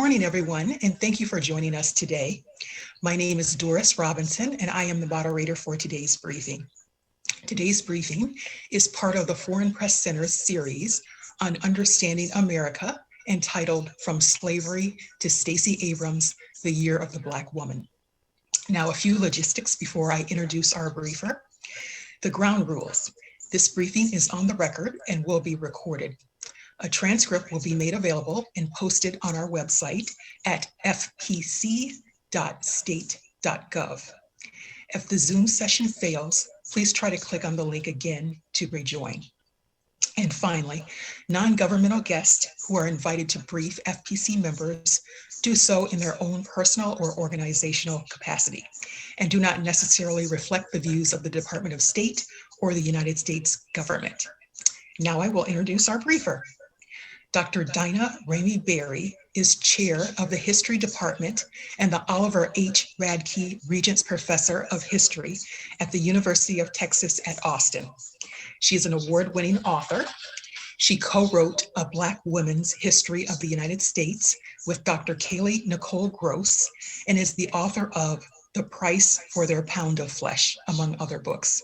morning, everyone, and thank you for joining us today. My name is Doris Robinson, and I am the moderator for today's briefing. Today's briefing is part of the Foreign Press Center's series on Understanding America, entitled From Slavery to Stacey Abrams, the Year of the Black Woman. Now, a few logistics before I introduce our briefer. The ground rules. This briefing is on the record and will be recorded. A transcript will be made available and posted on our website at fpc.state.gov. If the Zoom session fails, please try to click on the link again to rejoin. And finally, non-governmental guests who are invited to brief FPC members do so in their own personal or organizational capacity and do not necessarily reflect the views of the Department of State or the United States government. Now I will introduce our briefer. Dr. Dinah Ramey Berry is chair of the History Department and the Oliver H. Radke Regents Professor of History at the University of Texas at Austin. She is an award-winning author. She co-wrote A Black Women's History of the United States with Dr. Kaylee Nicole Gross and is the author of The Price for Their Pound of Flesh, among other books.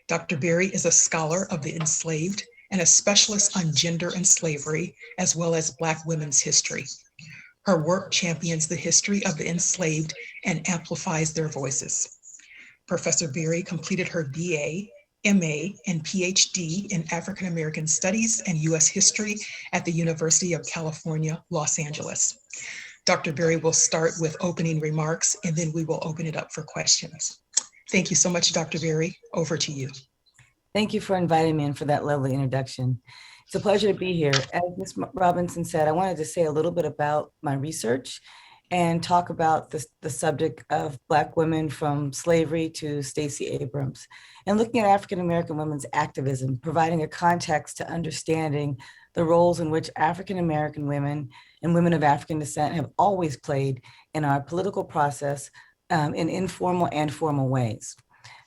Dr. Berry is a scholar of the enslaved and a specialist on gender and slavery, as well as Black women's history. Her work champions the history of the enslaved and amplifies their voices. Professor Berry completed her BA, MA, and PhD in African American Studies and US History at the University of California, Los Angeles. Dr. Berry will start with opening remarks, and then we will open it up for questions. Thank you so much, Dr. Berry. Over to you. Thank you for inviting me and for that lovely introduction. It's a pleasure to be here. As Ms. Robinson said, I wanted to say a little bit about my research and talk about the subject of Black women from slavery to Stacey Abrams, and looking at African American women's activism, providing a context to understanding the roles in which African American women and women of African descent have always played in our political process in informal and formal ways.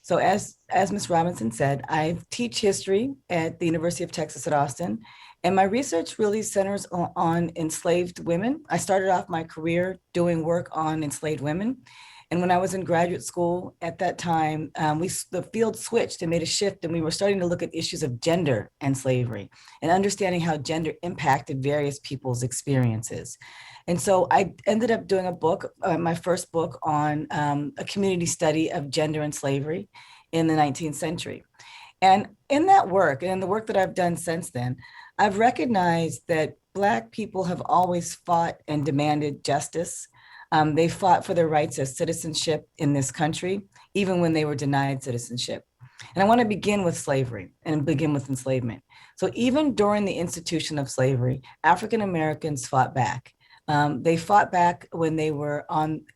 So as Ms. Robinson said, I teach history at the University of Texas at Austin, and my research really centers on enslaved women. I started off my career doing work on enslaved women. And when I was in graduate school at that time, the field switched and made a shift, and we were starting to look at issues of gender and slavery and understanding how gender impacted various people's experiences. And so I ended up doing a book, my first book on a community study of gender and slavery in the 19th century. And in that work, and in the work that I've done since then, I've recognized that Black people have always fought and demanded justice. They fought for their rights as citizenship in this country, even when they were denied citizenship. And I want to begin with slavery and begin with enslavement. So even during the institution of slavery, African Americans fought back. They fought back when they were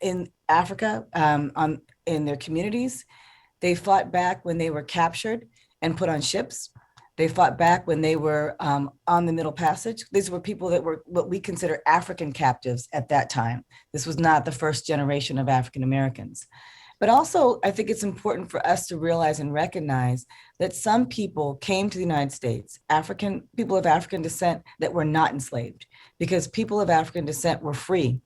in Africa, in their communities. They fought back when they were captured and put on ships. They fought back when they were on the Middle Passage. These were people that were what we consider African captives at that time. This was not the first generation of African Americans. But also, I think it's important for us to realize and recognize that some people came to the United States, people of African descent that were not enslaved, because people of African descent were free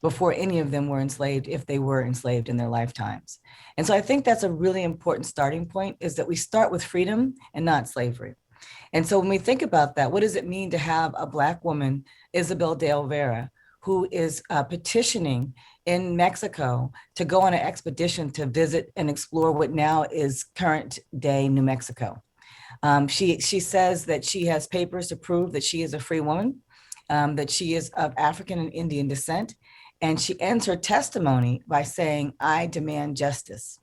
before any of them were enslaved, if they were enslaved in their lifetimes. And so I think that's a really important starting point, is that we start with freedom and not slavery. And so when we think about that, what does it mean to have a Black woman, Isabel de Olvera, who is petitioning in Mexico to go on an expedition to visit and explore what now is current day New Mexico? She says that she has papers to prove that she is a free woman, that she is of African and Indian descent. And she ends her testimony by saying, "I demand justice."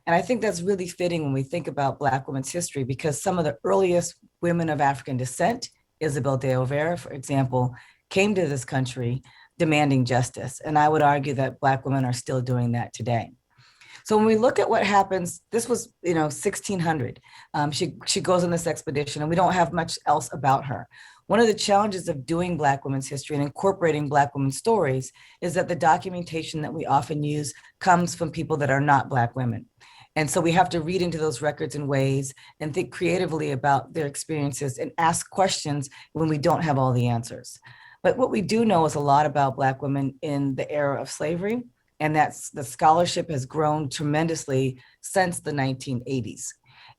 And I think that's really fitting when we think about Black women's history, because some of the earliest women of African descent, Isabel de Olvera, for example, came to this country demanding justice. And I would argue that Black women are still doing that today. So when we look at what happens, this was, 1600. She goes on this expedition, and we don't have much else about her. One of the challenges of doing Black women's history and incorporating Black women's stories is that the documentation that we often use comes from people that are not Black women. And so we have to read into those records in ways and think creatively about their experiences and ask questions when we don't have all the answers. But what we do know is a lot about Black women in the era of slavery, and that's the scholarship has grown tremendously since the 1980s.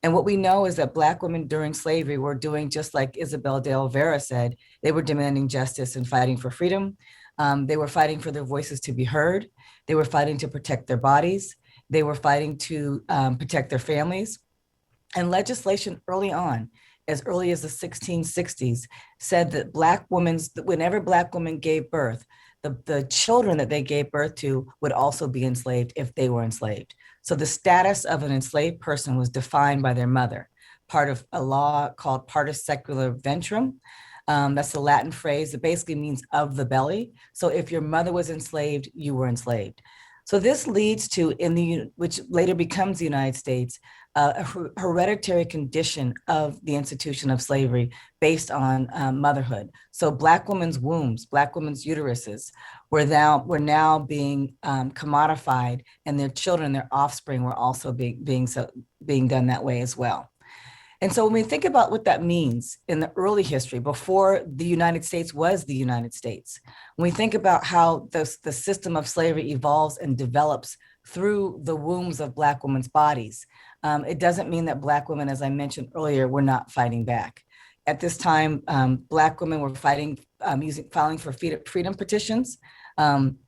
And what we know is that Black women during slavery were doing just like Isabel de Oliveira said, they were demanding justice and fighting for freedom. They were fighting for their voices to be heard. They were fighting to protect their bodies. They were fighting to protect their families. And legislation early on, as early as the 1660s, said that whenever Black women gave birth, the children that they gave birth to would also be enslaved if they were enslaved. So the status of an enslaved person was defined by their mother, part of a law called Partus Secula Ventrum. That's the Latin phrase that basically means of the belly. So if your mother was enslaved, you were enslaved. So this leads to, which later becomes the United States, a hereditary condition of the institution of slavery based on motherhood. So Black women's wombs, Black women's uteruses were now being commodified, and their children, their offspring, were also being done that way as well. And so when we think about what that means in the early history, before the United States was the United States, when we think about how the system of slavery evolves and develops through the wombs of Black women's bodies, it doesn't mean that Black women, as I mentioned earlier, were not fighting back. At this time, Black women were filing for freedom petitions.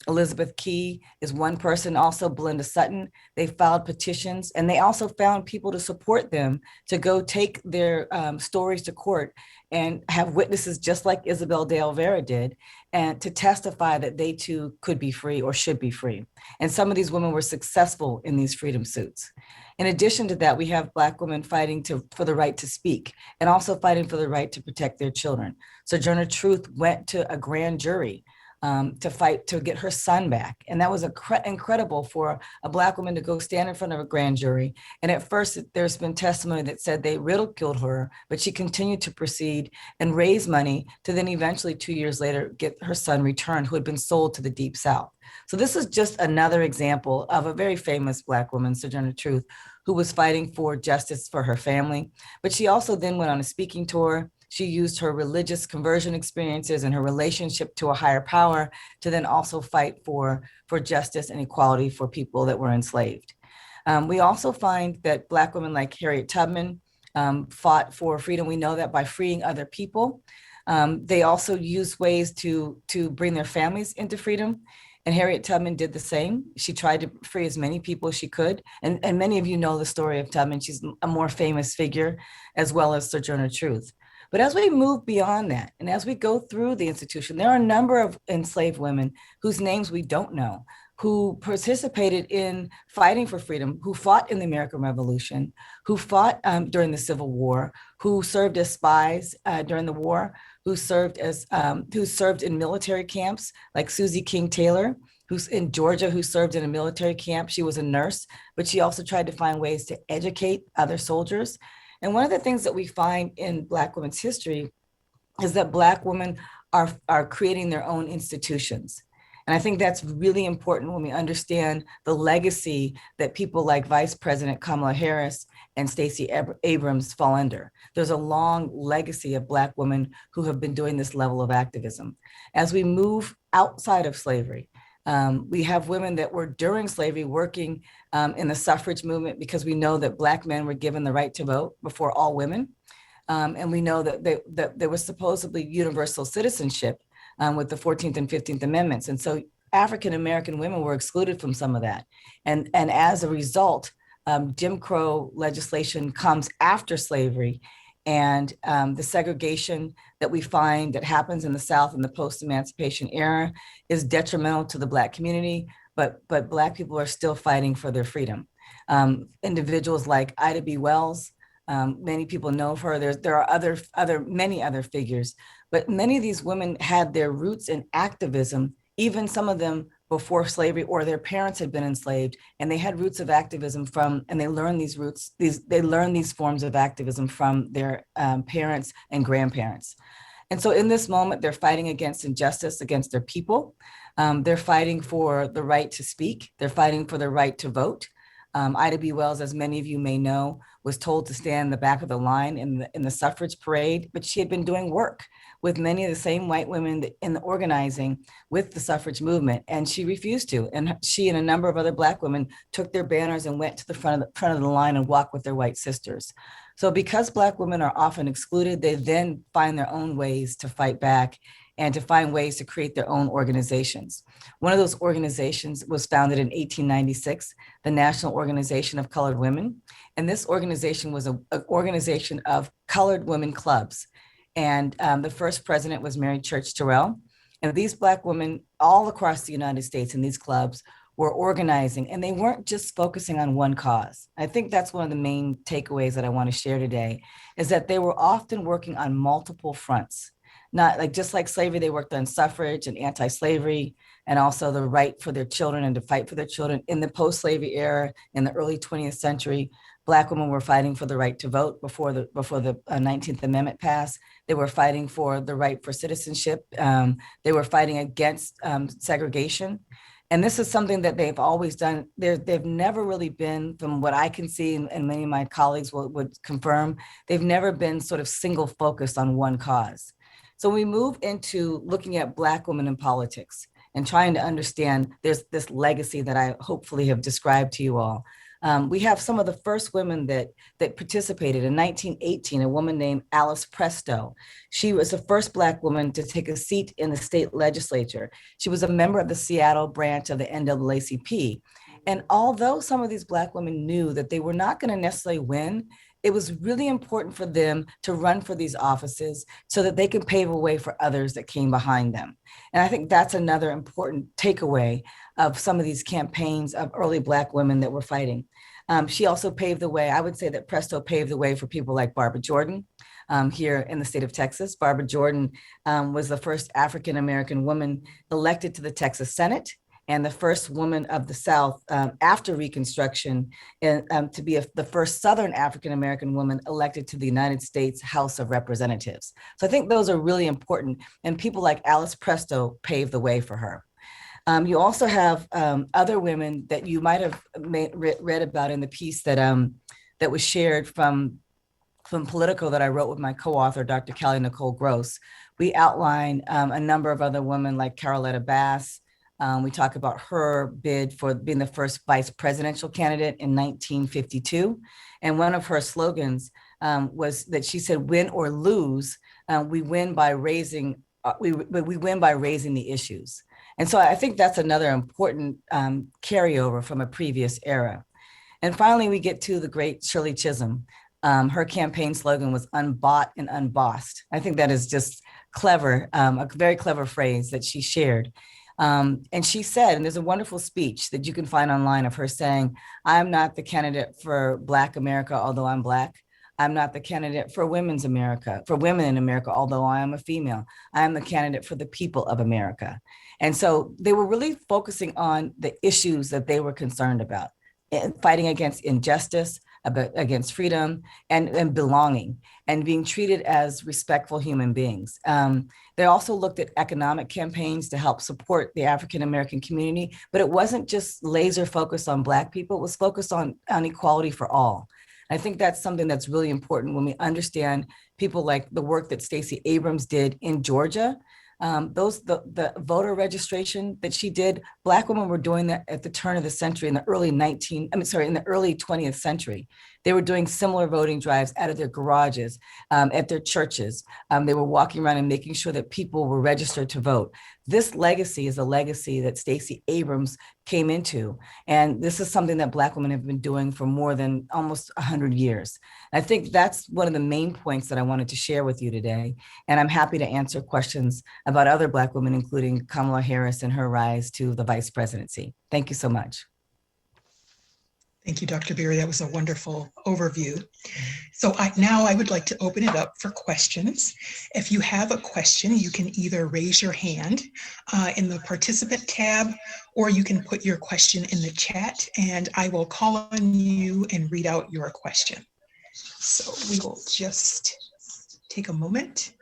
Elizabeth Key is one person, also Belinda Sutton. They filed petitions, and they also found people to support them to go take their stories to court and have witnesses just like Isabel de Oliveira did, and to testify that they too could be free or should be free. And some of these women were successful in these freedom suits. In addition to that, we have Black women fighting for the right to speak and also fighting for the right to protect their children. Sojourner Truth went to a grand jury to fight to get her son back. And that was incredible for a Black woman to go stand in front of a grand jury. And at first, there's been testimony that said they ridiculed her, but she continued to proceed and raise money to then eventually 2 years later get her son returned, who had been sold to the Deep South. So this is just another example of a very famous Black woman, Sojourner Truth, who was fighting for justice for her family. But she also then went on a speaking tour. She used her religious conversion experiences and her relationship to a higher power to then also fight for justice and equality for people that were enslaved. We also find that Black women like Harriet Tubman fought for freedom. We know that by freeing other people. They also used ways to bring their families into freedom. And Harriet Tubman did the same. She tried to free as many people as she could. And many of you know the story of Tubman. She's a more famous figure, as well as Sojourner Truth. But as we move beyond that, and as we go through the institution, there are a number of enslaved women whose names we don't know, who participated in fighting for freedom, who fought in the American Revolution, who fought during the Civil War, who served as spies during the war, who served in military camps, like Susie King Taylor, who's in Georgia, who served in a military camp. She was a nurse, but she also tried to find ways to educate other soldiers. And one of the things that we find in Black women's history is that Black women are creating their own institutions. And I think that's really important when we understand the legacy that people like Vice President Kamala Harris and Stacey Abrams fall under. There's a long legacy of Black women who have been doing this level of activism. As we move outside of slavery, we have women that were during slavery working in the suffrage movement, because we know that Black men were given the right to vote before all women. And we know that there was supposedly universal citizenship with the 14th and 15th Amendments. And so African-American women were excluded from some of that. And as a result, Jim Crow legislation comes after slavery. And the segregation that we find that happens in the South in the post-emancipation era is detrimental to the Black community, but Black people are still fighting for their freedom. Individuals like Ida B. Wells, many people know of her. There are many other figures, but many of these women had their roots in activism, even some of them before slavery, or their parents had been enslaved, and they had roots of activism and they learned these forms of activism from their parents and grandparents. And so in this moment, they're fighting against injustice against their people. They're fighting for the right to speak. They're fighting for the right to vote. Ida B. Wells, as many of you may know, was told to stand in the back of the line in the suffrage parade, but she had been doing work with many of the same white women in the organizing with the suffrage movement, and she refused to. And she and a number of other Black women took their banners and went to the front of the line and walked with their white sisters. So because Black women are often excluded, they then find their own ways to fight back and to find ways to create their own organizations. One of those organizations was founded in 1896, the National Organization of Colored Women. And this organization was an organization of colored women clubs. And the first president was Mary Church Terrell. And these Black women all across the United States in these clubs were organizing, and they weren't just focusing on one cause. I think that's one of the main takeaways that I want to share today, is that they were often working on multiple fronts. Not like, just like slavery, they worked on suffrage and anti-slavery, and also the right for their children and to fight for their children. In the post-slavery era, in the early 20th century, Black women were fighting for the right to vote before the 19th Amendment passed. They were fighting for the right for citizenship. They were fighting against segregation. And this is something that they've always done. They've never really been, from what I can see, and many of my colleagues would confirm, they've never been sort of single focused on one cause. So we move into looking at Black women in politics and trying to understand there's this legacy that I hopefully have described to you all. We have some of the first women that participated. In 1918, a woman named Alice Presto. She was the first Black woman to take a seat in the state legislature. She was a member of the Seattle branch of the NAACP. And although some of these Black women knew that they were not going to necessarily win, it was really important for them to run for these offices so that they could pave a way for others that came behind them. And I think that's another important takeaway of some of these campaigns of early Black women that were fighting. She also paved the way. I would say that Presto paved the way for people like Barbara Jordan here in the state of Texas. Barbara Jordan was the first African-American woman elected to the Texas Senate, and the first woman of the South after Reconstruction to be the first Southern African-American woman elected to the United States House of Representatives. So I think those are really important, and people like Alice Presto paved the way for her. You also have other women that you might have read about in the piece that was shared from Politico that I wrote with my co-author, Dr. Callie Nicole Gross. We outline a number of other women like Caroletta Bass. We talk about her bid for being the first vice presidential candidate in 1952. And one of her slogans was that she said, "Win or lose, we win by raising the issues." And so I think that's another important carryover from a previous era. And finally, we get to the great Shirley Chisholm. Her campaign slogan was "Unbought and Unbossed." I think that is just clever, a very clever phrase that she shared. And she said, and there's a wonderful speech that you can find online of her saying, "I'm not the candidate for Black America, although I'm Black. I'm not the candidate for women's America, for women in America, although I am a female. I am the candidate for the people of America." And so they were really focusing on the issues that they were concerned about, fighting against injustice, against freedom and belonging, and being treated as respectful human beings. They also looked at economic campaigns to help support the African-American community, but it wasn't just laser focused on Black people, it was focused on equality for all. I think that's something that's really important when we understand people like the work that Stacey Abrams did in Georgia. The voter registration that she did, Black women were doing that at the turn of the century in the early 20th century. They were doing similar voting drives out of their garages, at their churches. They were walking around and making sure that people were registered to vote. This legacy is a legacy that Stacey Abrams came into. And this is something that Black women have been doing for more than almost 100 years. I think that's one of the main points that I wanted to share with you today. And I'm happy to answer questions about other Black women, including Kamala Harris and her rise to the vice presidency. Thank you so much. Thank you, Dr. Beery. That was a wonderful overview. So now I would like to open it up for questions. If you have a question, you can either raise your hand in the participant tab, or you can put your question in the chat and I will call on you and read out your question. So we will just take a moment.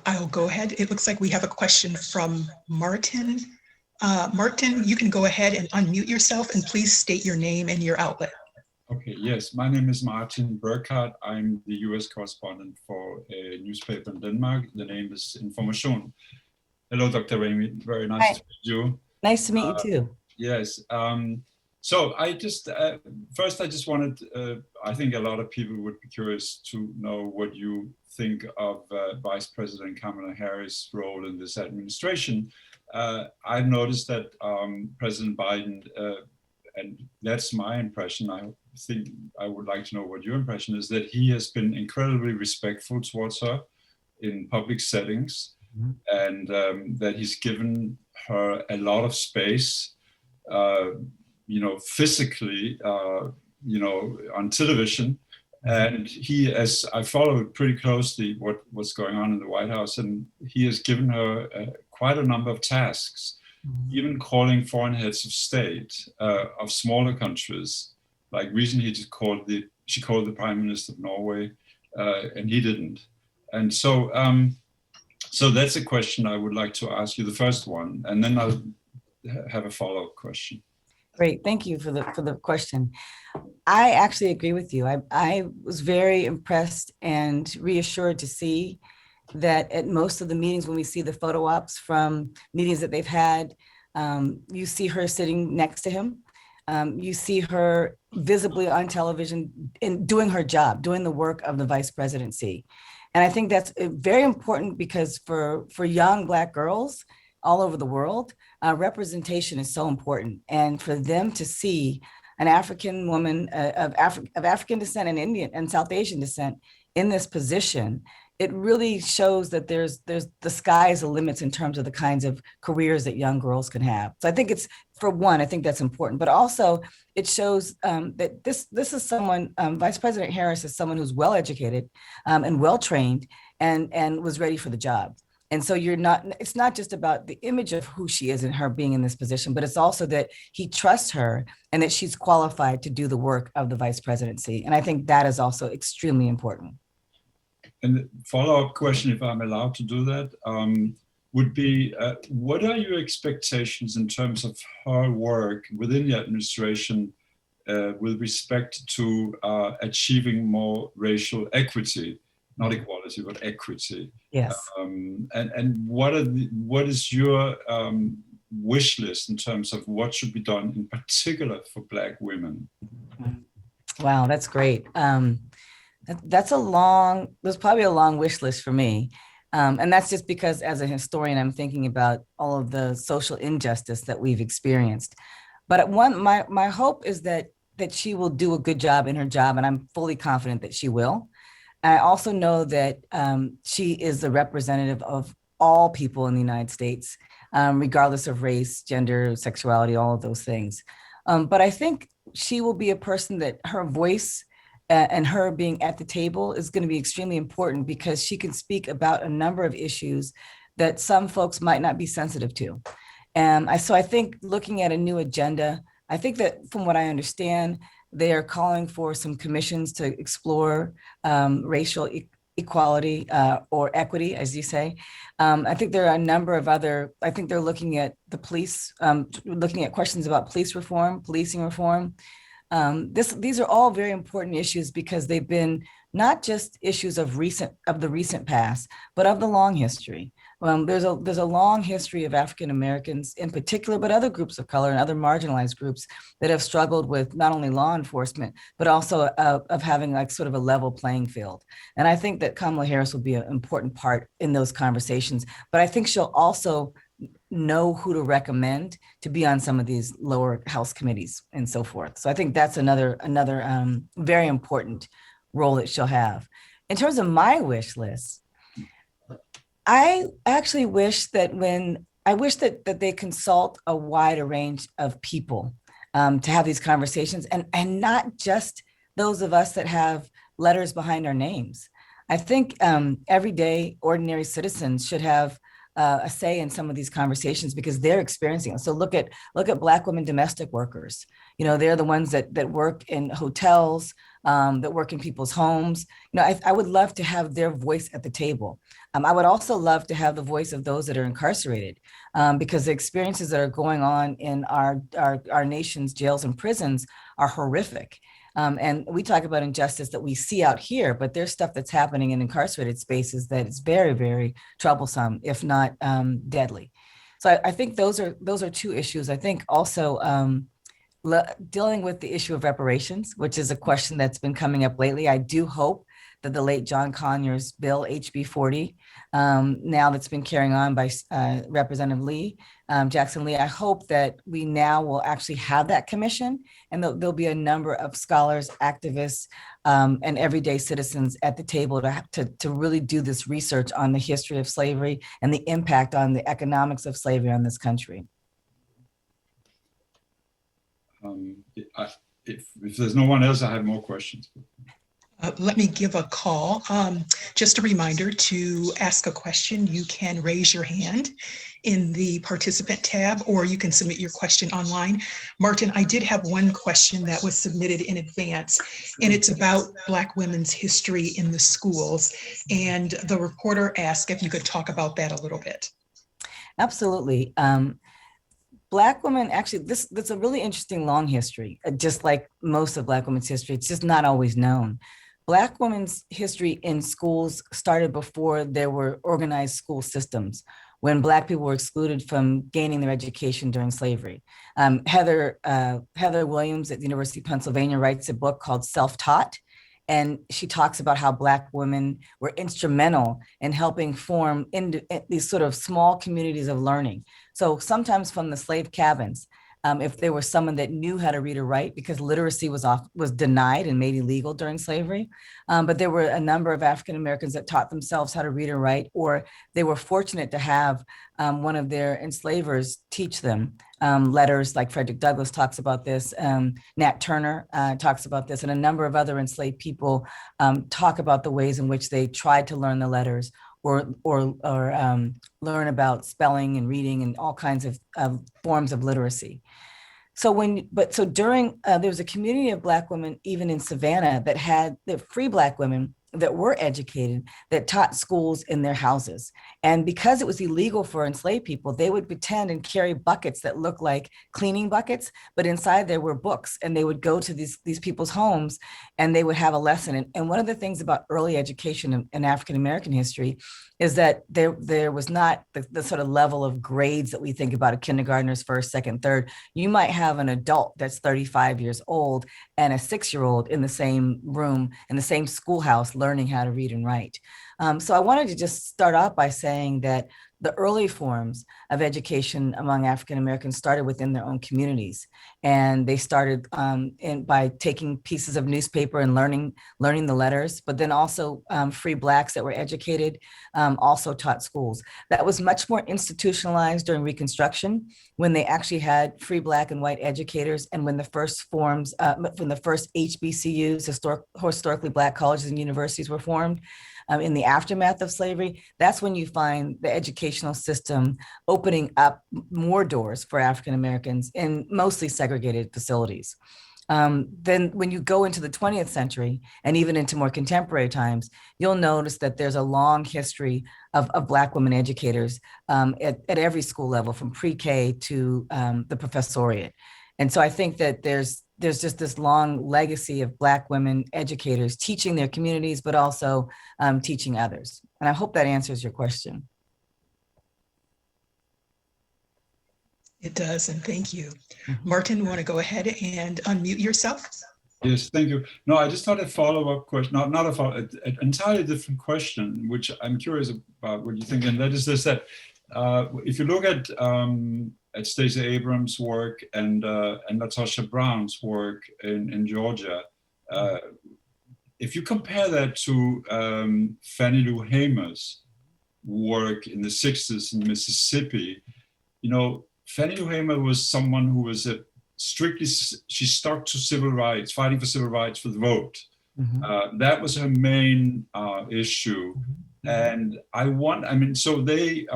I'll go ahead. It looks like we have a question from Martin Martin, you can go ahead and unmute yourself and please state your name and your outlet. Okay, yes, my name is Martin Burkhardt. I'm the US correspondent for a newspaper in Denmark. The name is Information. Hello, Dr. Remy. Very nice Hi. to meet you. Nice to meet you too. Yes. So I just, first I just wanted, I think a lot of people would be curious to know what you think of Vice President Kamala Harris' role in this administration. I've noticed that President Biden, and that's my impression, I think I would like to know what your impression is, that he has been incredibly respectful towards her in public settings, and that he's given her a lot of space, physically, on television. And he, as I followed pretty closely what's going on in the White House, and he has given her quite a number of tasks, even calling foreign heads of state of smaller countries. Like recently, she called the Prime Minister of Norway, and he didn't. And so, so that's a question I would like to ask you, the first one, and then I'll have a follow-up question. Great, thank you for the question. I actually agree with you. I was very impressed and reassured to see that at most of the meetings, when we see the photo ops from meetings that they've had, you see her sitting next to him. You see her visibly on television and doing her job, doing the work of the vice presidency. And I think that's very important because for young Black girls all over the world, representation is so important. And for them to see an African woman of African descent and Indian and South Asian descent in this position, it really shows that there's the sky's the limits in terms of the kinds of careers that young girls can have. So I think it's, for one, I think that's important, but also it shows that this is someone, Vice President Harris is someone who's well-educated and well-trained and was ready for the job. And so it's not just about the image of who she is and her being in this position, but it's also that he trusts her and that she's qualified to do the work of the vice presidency. And I think that is also extremely important. And the follow-up question, if I'm allowed to do that, would be, what are your expectations in terms of her work within the administration with respect to achieving more racial equity? Not equality, but equity. Yes. And what is your wish list in terms of what should be done in particular for Black women? Wow, that's great. There's probably a long wish list for me. And that's just because as a historian, I'm thinking about all of the social injustice that we've experienced. But my hope is that she will do a good job in her job, and I'm fully confident that she will. I also know that she is the representative of all people in the United States, regardless of race, gender, sexuality, all of those things. But I think she will be a person that her voice and her being at the table is going to be extremely important because she can speak about a number of issues that some folks might not be sensitive to. So I think looking at a new agenda, I think that from what I understand, they are calling for some commissions to explore racial equality or equity, as you say. I think there are a number of I think they're looking at the police, looking at questions about police reform, policing reform. These are all very important issues because they've been not just issues of the recent past, but of the long history. There's a long history of African Americans in particular, but other groups of color and other marginalized groups that have struggled with not only law enforcement, but also of having like sort of a level playing field. And I think that Kamala Harris will be an important part in those conversations, but I think she'll also know who to recommend to be on some of these lower house committees and so forth. So I think that's another very important role that she'll have. In terms of my wish list, I actually wish that that they consult a wider range of people to have these conversations and not just those of us that have letters behind our names. I think everyday ordinary citizens should have a say in some of these conversations because they're experiencing it. So look at Black women domestic workers. You know, they're the ones that work in hotels, that work in people's homes. I would love to have their voice at the table. I would also love to have the voice of those that are incarcerated, because the experiences that are going on in our nation's jails and prisons are horrific. And we talk about injustice that we see out here, but there's stuff that's happening in incarcerated spaces that is very, very troublesome, if not deadly. So I think those are two issues. I think also dealing with the issue of reparations, which is a question that's been coming up lately. I do hope that the late John Conyers bill, HB 40, now that's been carrying on by Representative Lee, Jackson Lee, I hope that we now will actually have that commission, and there'll be a number of scholars, activists, and everyday citizens at the table to really do this research on the history of slavery and the impact on the economics of slavery on this country. If there's no one else, I have more questions. Let me give a call. Just a reminder, to ask a question, you can raise your hand in the participant tab, or you can submit your question online. Martin, I did have one question that was submitted in advance, and it's about Black women's history in the schools. And the reporter asked if you could talk about that a little bit. Absolutely. Black women, actually, that's a really interesting long history, just like most of Black women's history. It's just not always known. Black women's history in schools started before there were organized school systems, when Black people were excluded from gaining their education during slavery. Heather Williams at the University of Pennsylvania writes a book called Self-Taught, and she talks about how Black women were instrumental in helping form these sort of small communities of learning. So sometimes from the slave cabins, if there was someone that knew how to read or write, because literacy was denied and made illegal during slavery. But there were a number of African Americans that taught themselves how to read or write, or they were fortunate to have one of their enslavers teach them letters, like Frederick Douglass talks about this, Nat Turner talks about this, and a number of other enslaved people talk about the ways in which they tried to learn the letters, or learn about spelling and reading and all kinds of forms of literacy. So during, there was a community of Black women, even in Savannah, that had the free Black women that were educated, that taught schools in their houses. And because it was illegal for enslaved people, they would pretend and carry buckets that looked like cleaning buckets, but inside there were books, and they would go to these people's homes and they would have a lesson. And one of the things about early education in African-American history is that there was not the sort of level of grades that we think about, a kindergartner's first, second, third. You might have an adult that's 35 years old and a 6-year-old in the same room, in the same schoolhouse, learning how to read and write. So I wanted to just start off by saying that the early forms of education among African Americans started within their own communities. And they started by taking pieces of newspaper and learning the letters, but then also free Blacks that were educated also taught schools. That was much more institutionalized during Reconstruction, when they actually had free Black and white educators, and when the first forms, when the first HBCUs, historically Black colleges and universities, were formed. In the aftermath of slavery, that's when you find the educational system opening up more doors for African Americans in mostly segregated facilities. Then when you go into the 20th century and even into more contemporary times, you'll notice that there's a long history of Black women educators at every school level, from pre-K to the professoriate. And so I think that there's just this long legacy of Black women educators teaching their communities, but also teaching others. And I hope that answers your question. It does, and thank you. Martin, you want to go ahead and unmute yourself? Yes, thank you. No, I just had a follow-up question, not a follow-up, an entirely different question, which I'm curious about what you think, and that is this, that if you look at Stacey Abrams' work and LaTosha Brown's work in Georgia, if you compare that to Fannie Lou Hamer's work in the 60s in Mississippi, you know, Fannie Lou Hamer was someone who was she stuck to civil rights, fighting for civil rights for the vote. Mm-hmm. That was her main issue. And so they,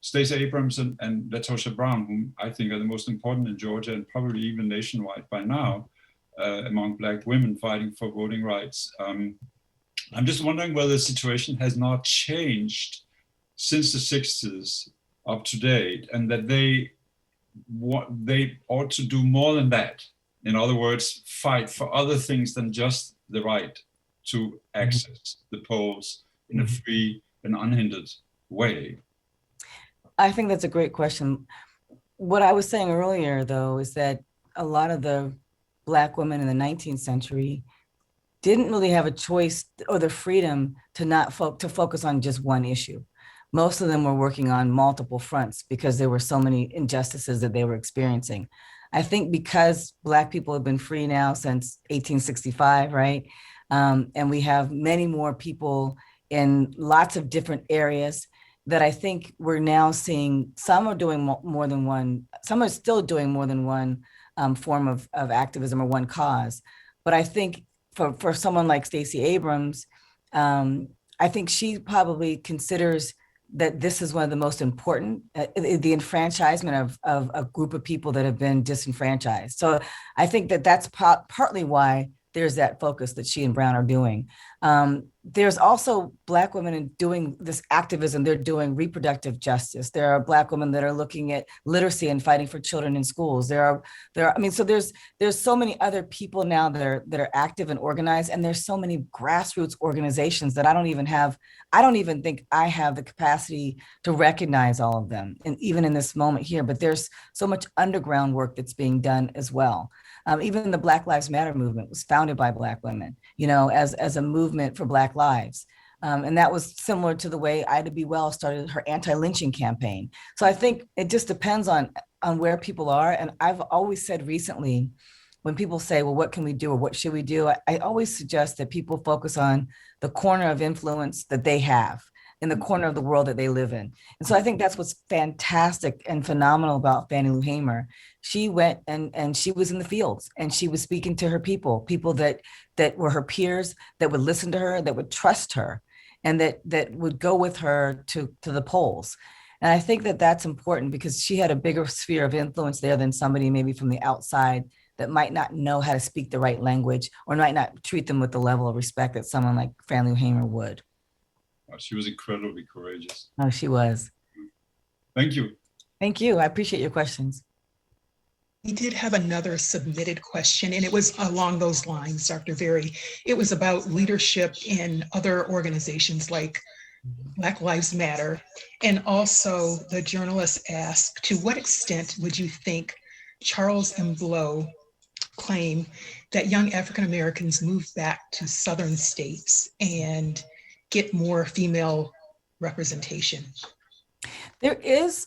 Stacey Abrams and LaTosha Brown, whom I think are the most important in Georgia and probably even nationwide by now, among Black women fighting for voting rights. I'm just wondering whether the situation has not changed since the 60s up to date, and that they ought to do more than that. In other words, fight for other things than just the right to access the polls in a free and unhindered way. I think that's a great question. What I was saying earlier, though, is that a lot of the Black women in the 19th century didn't really have a choice or the freedom to not to focus on just one issue. Most of them were working on multiple fronts because there were so many injustices that they were experiencing. I think because Black people have been free now since 1865, right? And we have many more people in lots of different areas that I think we're now seeing some are doing more than one, some are still doing more than one form of activism or one cause. But I think for someone like Stacey Abrams, I think she probably considers that this is one of the most important, the enfranchisement of a group of people that have been disenfranchised. So I think that that's partly why there's that focus that she and Brown are doing. There's also Black women doing this activism. They're doing reproductive justice. There are Black women that are looking at literacy and fighting for children in schools. So there's so many other people now that are active and organized, and there's so many grassroots organizations that I don't even think I have the capacity to recognize all of them, and even in this moment here, but there's so much underground work that's being done as well. Even the Black Lives Matter movement was founded by Black women, as a movement for Black lives. And that was similar to the way Ida B. Wells started her anti-lynching campaign. So I think it just depends on where people are. And I've always said recently, when people say, well, what can we do or what should we do? I always suggest that people focus on the corner of influence that they have in the corner of the world that they live in. And so I think that's what's fantastic and phenomenal about Fannie Lou Hamer. She went and she was in the fields and she was speaking to her people that were her peers, that would listen to her, that would trust her, and that would go with her to the polls. And I think that that's important because she had a bigger sphere of influence there than somebody maybe from the outside that might not know how to speak the right language or might not treat them with the level of respect that someone like Fannie Lou Hamer would. She was incredibly courageous. Oh, she was. Thank you. Thank you. I appreciate your questions. We did have another submitted question, and it was along those lines, Dr. Very. It was about leadership in other organizations like Black Lives Matter. And also the journalist asked, to what extent would you think Charles M. Blow claim that young African Americans move back to Southern states and get more female representation? There is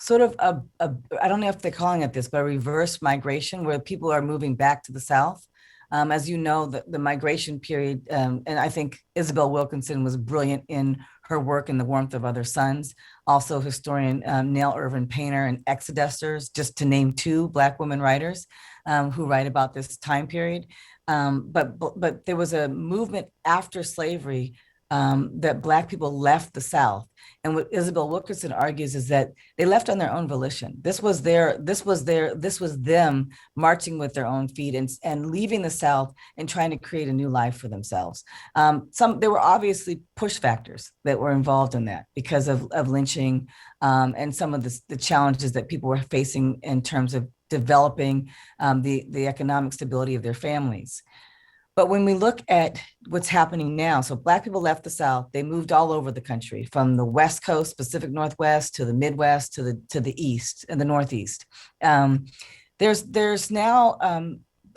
sort of I don't know if they're calling it this, but a reverse migration where people are moving back to the South. As you know, the migration period, and I think Isabel Wilkinson was brilliant in her work in The Warmth of Other Suns. Also historian Nell Irvin Painter and Exodusters, just to name two Black women writers who write about this time period. But there was a movement after slavery that Black people left the South. And what Isabel Wilkerson argues is that they left on their own volition. This was them marching with their own feet and leaving the South and trying to create a new life for themselves. There were obviously push factors that were involved in that because of lynching and some of the challenges that people were facing in terms of developing the economic stability of their families. But when we look at what's happening now, so Black people left the South, they moved all over the country, from the West Coast, Pacific Northwest, to the Midwest, to the East and the Northeast. There's now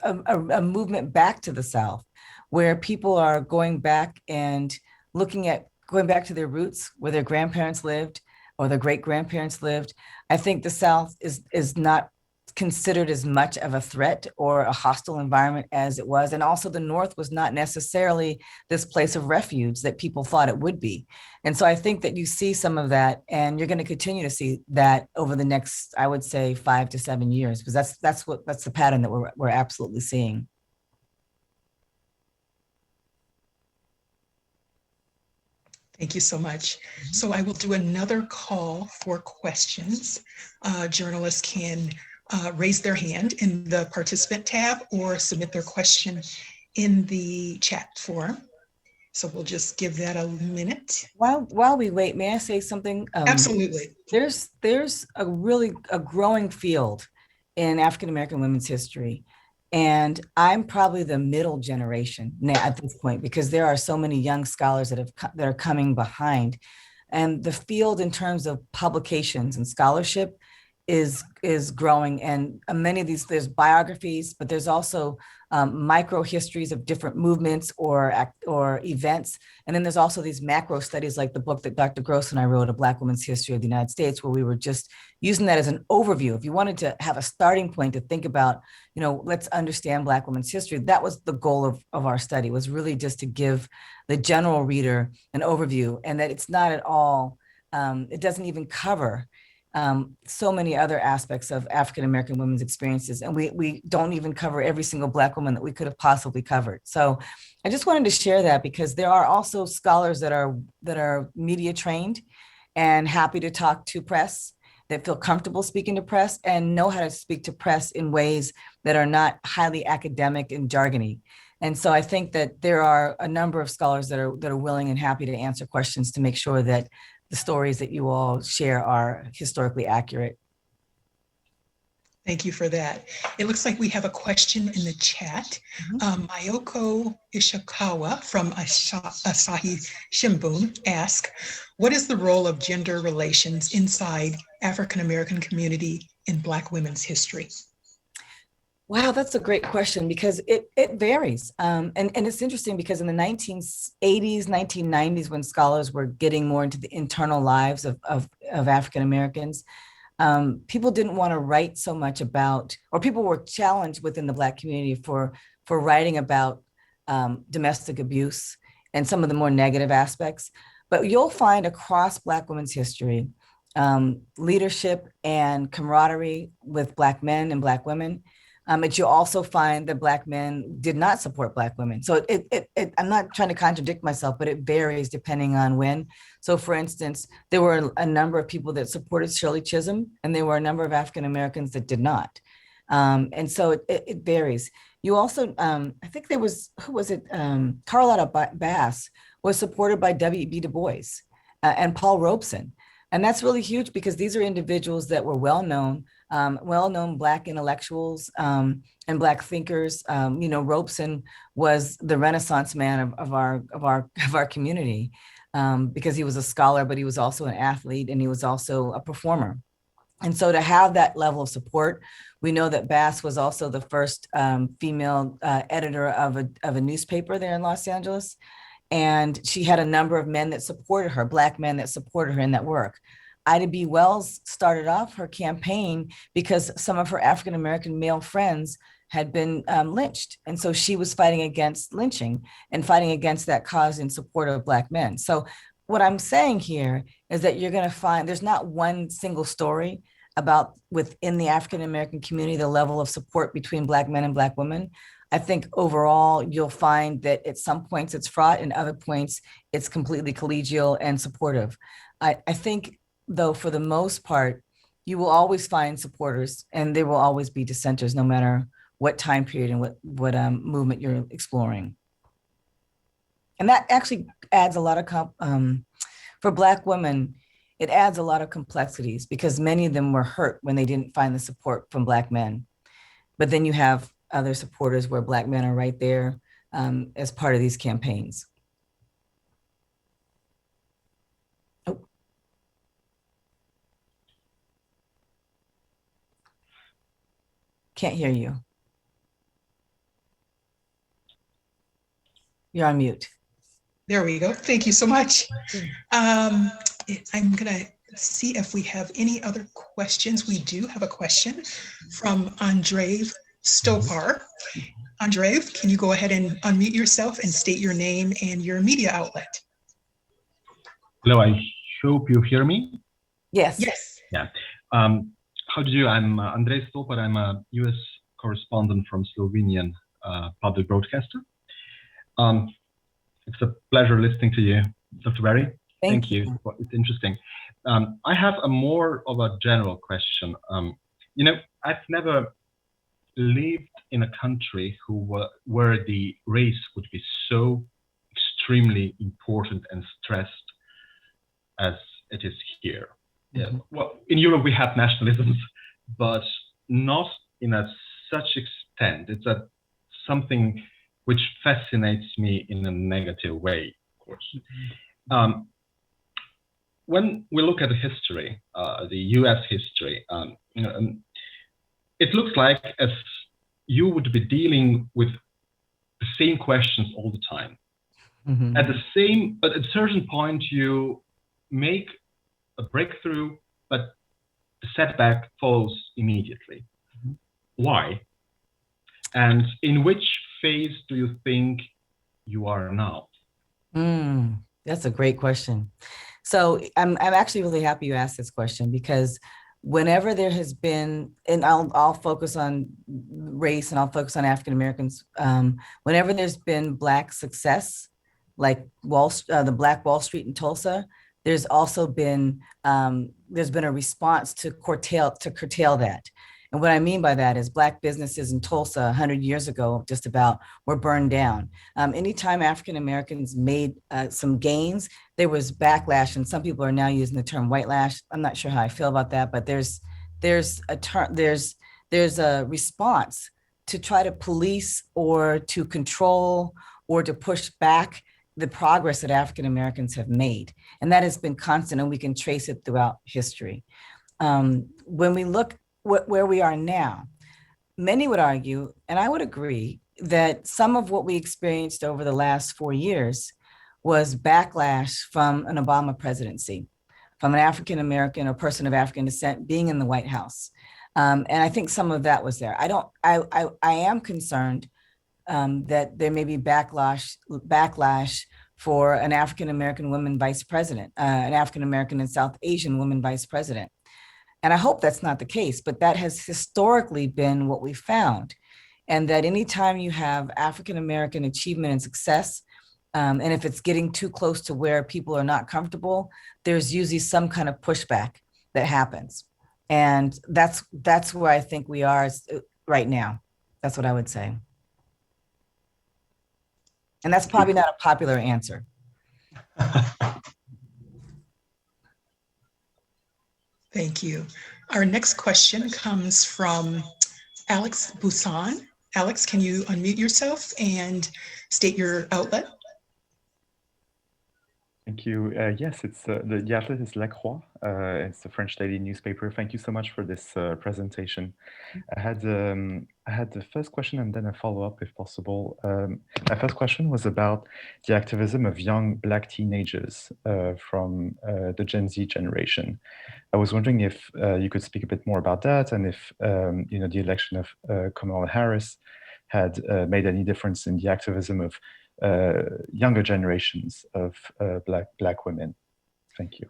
a movement back to the South, where people are going back and going back to their roots, where their grandparents lived or their great grandparents lived. I think the South is not considered as much of a threat or a hostile environment as it was. And also the North was not necessarily this place of refuge that people thought it would be. And so I think that you see some of that, and you're going to continue to see that over the next, I would say, 5 to 7 years, because that's the pattern that we're absolutely seeing. Thank you so much. So I will do another call for questions. Journalists can raise their hand in the participant tab or submit their question in the chat forum. So we'll just give that a minute. While we wait, may I say something? Absolutely. There's a growing field in African American women's history. And I'm probably the middle generation now at this point, because there are so many young scholars that are coming behind. And the field in terms of publications and scholarship is growing. And many of these, there's biographies, but there's also micro histories of different movements or events. And then there's also these macro studies, like the book that Dr. Gross and I wrote, A Black Woman's History of the United States, where we were just using that as an overview. If you wanted to have a starting point to think about, let's understand Black women's history, that was the goal of our study, was really just to give the general reader an overview, and that it's not at all, it doesn't even cover so many other aspects of African American women's experiences. And we don't even cover every single Black woman that we could have possibly covered. So I just wanted to share that, because there are also scholars that are media trained and happy to talk to press, that feel comfortable speaking to press and know how to speak to press in ways that are not highly academic and jargony. And so I think that there are a number of scholars that are willing and happy to answer questions to make sure that the stories that you all share are historically accurate. Thank you for that. It looks like we have a question in the chat. Mayoko Ishikawa from Asahi Shimbun asks, what is the role of gender relations inside African American community in Black women's history? Wow, that's a great question, because it varies. And it's interesting, because in the 1980s, 1990s, when scholars were getting more into the internal lives of African Americans, people didn't want to write so much about, or people were challenged within the Black community for writing about domestic abuse and some of the more negative aspects. But you'll find across Black women's history, leadership and camaraderie with Black men and Black women. But you also find that Black men did not support Black women. So I'm not trying to contradict myself, but it varies depending on when. So for instance, there were a number of people that supported Shirley Chisholm, and there were a number of African Americans that did not. And so it varies. You also, I think there was, who was it? Carlotta Bass was supported by W.E.B. Du Bois and Paul Robeson. And that's really huge, because these are individuals that were well-known Black intellectuals and Black thinkers. Robeson was the Renaissance man of our community, because he was a scholar, but he was also an athlete, and he was also a performer. And so to have that level of support, we know that Bass was also the first female editor of a newspaper there in Los Angeles. And she had a number of men that supported her, Black men that supported her in that work. Ida B. Wells started off her campaign because some of her African-American male friends had been lynched. And so she was fighting against lynching and fighting against that cause in support of Black men. So what I'm saying here is that you're going to find there's not one single story about within the African-American community, the level of support between Black men and Black women. I think overall, you'll find that at some points it's fraught, and other points it's completely collegial and supportive. I think, though, for the most part, you will always find supporters, and there will always be dissenters, no matter what time period and what movement you're exploring. And that actually adds a lot of, for Black women, it adds a lot of complexities, because many of them were hurt when they didn't find the support from Black men. But then you have other supporters where Black men are right there as part of these campaigns. Oh. Can't hear you. You're on mute. There we go. Thank you so much. I'm gonna see if we have any other questions. We do have a question from Andrei Stopar. Andrei, can you go ahead and unmute yourself and state your name and your media outlet? Hello, I hope you hear me. Yes. Yes. Yeah. How do you do? I'm Andrei Stopar. I'm a U.S. correspondent from Slovenian public broadcaster. It's a pleasure listening to you, Dr. Berry. Thank you. It's interesting. I have a more of a general question. I've never lived in a country where the race would be so extremely important and stressed as it is here. Yeah. Well, in Europe we have nationalisms, but not in such extent. It's something which fascinates me in a negative way, of course. When we look at the history, the U.S. history, it looks like as you would be dealing with the same questions all the time. But at a certain point, you make a breakthrough, but the setback follows immediately. Why? And in which phase do you think you are now? That's a great question. So I'm actually really happy you asked this question, because whenever there has been, and I'll focus on race and I'll focus on African Americans, whenever there's been Black success, like the Black Wall Street in Tulsa, there's also been a response to curtail that. And what I mean by that is Black businesses in Tulsa 100 years ago, just about, were burned down. Anytime African Americans made some gains, there was backlash, and some people are now using the term whitelash. I'm not sure how I feel about that, but there's a response to try to police or to control or to push back the progress that African Americans have made. And that has been constant, and we can trace it throughout history. When we look where we are now, many would argue, and I would agree, that some of what we experienced over the last 4 years was backlash from an Obama presidency, from an African American or person of African descent being in the White House. And I think some of that was there. I am concerned that there may be backlash for an African American woman vice president, an African American and South Asian woman vice president. And I hope that's not the case, but that has historically been what we found. And that anytime you have African American achievement and success, and if it's getting too close to where people are not comfortable, there's usually some kind of pushback that happens. And that's where I think we are right now. That's what I would say. And that's probably not a popular answer. Thank you. Our next question comes from Alex Busan. Alex, can you unmute yourself and state your outlet? Thank you. Yes, it's the outlet is La Croix. It's a French daily newspaper. Thank you so much for this presentation. I had the first question and then a follow-up, if possible. My first question was about the activism of young Black teenagers from the Gen Z generation. I was wondering if you could speak a bit more about that, and if the election of Kamala Harris had made any difference in the activism of younger generations of Black women. Thank you.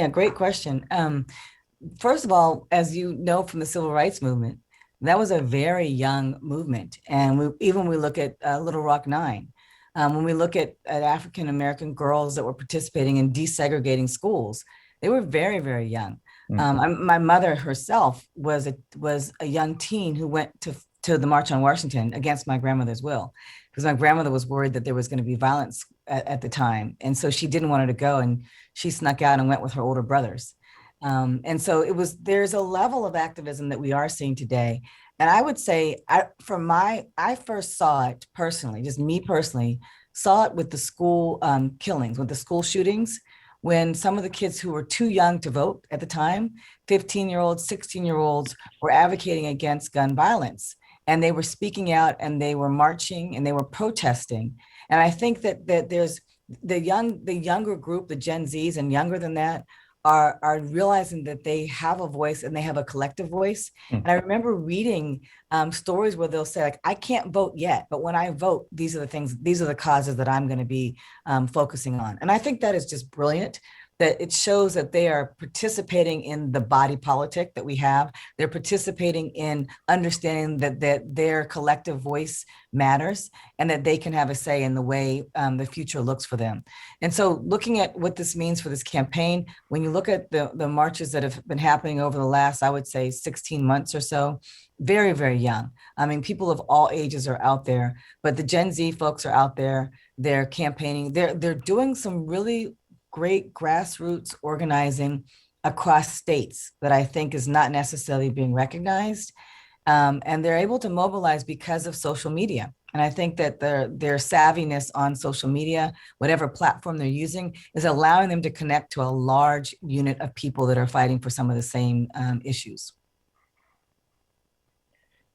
Great question. First of all, as you know from the Civil Rights Movement, that was a very young movement. And when we look at Little Rock Nine, when we look at African American girls that were participating in desegregating schools, they were very, very young. My mother herself was a young teen who went to the March on Washington against my grandmother's will, because my grandmother was worried that there was going to be violence at the time. And so she didn't want her to go, and she snuck out and went with her older brothers. And so there's a level of activism that we are seeing today. And I would say I first saw it personally, just me personally, saw it with the school killings, with the school shootings, when some of the kids who were too young to vote at the time, 15-year-olds, 16-year-olds, were advocating against gun violence. And they were speaking out, and they were marching, and they were protesting. And I think that there's the younger group, the Gen Zs and younger than that, are realizing that they have a voice and they have a collective voice. And I remember reading stories where they'll say, like, I can't vote yet, but when I vote, these are the causes that I'm going to be focusing on. And I think that is just brilliant. that it shows that they are participating in the body politic that we have. They're participating in understanding that their collective voice matters and that they can have a say in the way the future looks for them. And so looking at what this means for this campaign, when you look at the marches that have been happening over the last, I would say 16 months or so, very, very young. I mean, people of all ages are out there, but the Gen Z folks are out there, they're campaigning, they're doing some really great grassroots organizing across states that I think is not necessarily being recognized. And they're able to mobilize because of social media. And I think that their savviness on social media, whatever platform they're using, is allowing them to connect to a large unit of people that are fighting for some of the same issues.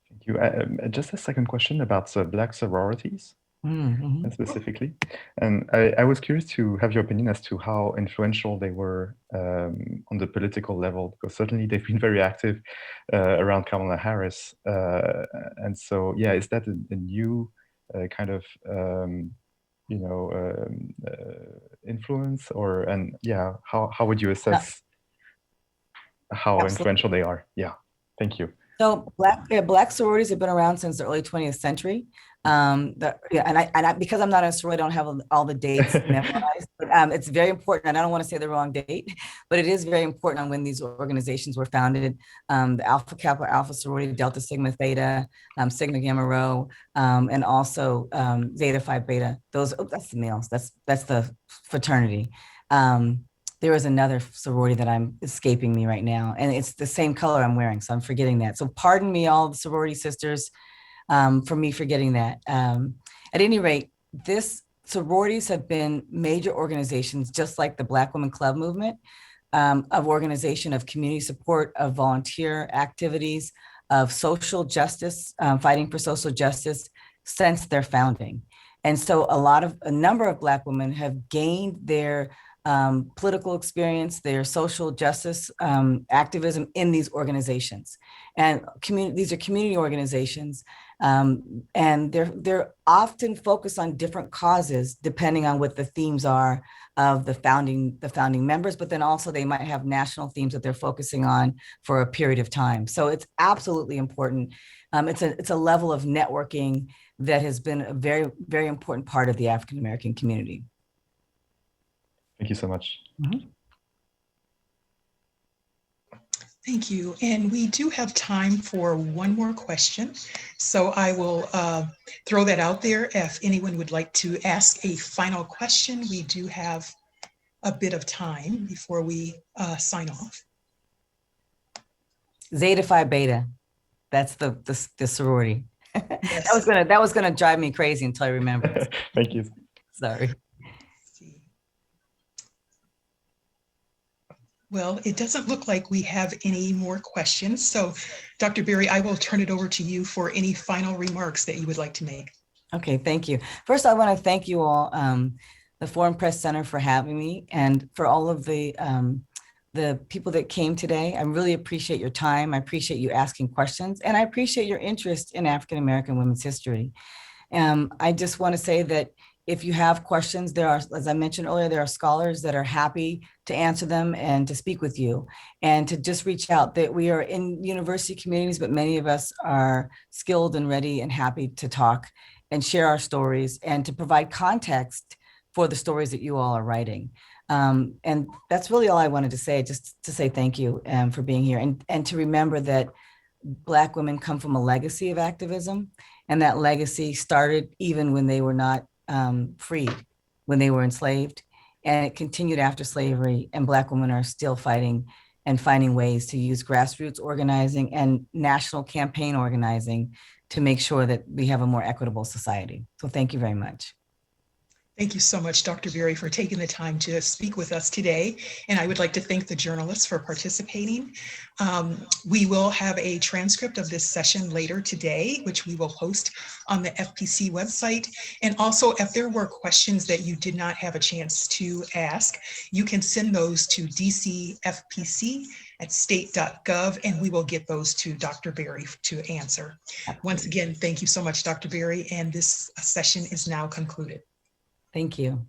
Thank you. Just a second question about Black sororities. Mm-hmm. Specifically. And I was curious to have your opinion as to how influential they were on the political level, because certainly they've been very active around Kamala Harris. And so, yeah, is that a new kind of, influence and yeah, how would you assess how Absolutely. influential they are? Yeah, thank you. So Black sororities have been around since the early 20th century. And I, because I'm not a sorority, I don't have all the dates memorized, but it's very important. And I don't want to say the wrong date, but it is very important on when these organizations were founded. The Alpha Kappa Alpha sorority, Delta Sigma Theta, Sigma Gamma Rho, and also Zeta Phi Beta. That's the males. That's the fraternity. There was another sorority that I'm escaping me right now, and it's the same color I'm wearing, so I'm forgetting that. So pardon me, all the sorority sisters, for me forgetting that. At any rate, sororities have been major organizations, just like the Black Women Club movement, of organization, of community support, of volunteer activities, of social justice, fighting for social justice since their founding. And so a number of Black women have gained their political experience, their social justice activism in these organizations. And these are community organizations, and they're often focused on different causes depending on what the themes are of the founding members, but then also they might have national themes that they're focusing on for a period of time. So it's absolutely important. It's a level of networking that has been a very, very important part of the African American community. Thank you so much. Mm-hmm. Thank you. And we do have time for one more question. So I will throw that out there. If anyone would like to ask a final question, we do have a bit of time before we sign off. Zeta Phi Beta. That's the sorority. Yes. That was gonna drive me crazy until I remembered. Thank you. Sorry. Well, it doesn't look like we have any more questions. So, Dr. Berry, I will turn it over to you for any final remarks that you would like to make. Okay, thank you. First, I want to thank you all, the Foreign Press Center, for having me, and for all of the people that came today. I really appreciate your time. I appreciate you asking questions, and I appreciate your interest in African American women's history. I just want to say that if you have questions, there are, as I mentioned earlier, there are scholars that are happy to answer them and to speak with you, and to just reach out. That we are in university communities, but many of us are skilled and ready and happy to talk and share our stories and to provide context for the stories that you all are writing. And that's really all I wanted to say, just to say thank you for being here, and to remember that Black women come from a legacy of activism, and that legacy started even when they were not freed, when they were enslaved, and it continued after slavery, and Black women are still fighting and finding ways to use grassroots organizing and national campaign organizing to make sure that we have a more equitable society. So thank you very much. Thank you so much, Dr. Berry, for taking the time to speak with us today. And I would like to thank the journalists for participating. We will have a transcript of this session later today, which we will post on the FPC website. And also, if there were questions that you did not have a chance to ask, you can send those to dcfpc@state.gov, and we will get those to Dr. Berry to answer. Once again, thank you so much, Dr. Berry, and this session is now concluded. Thank you.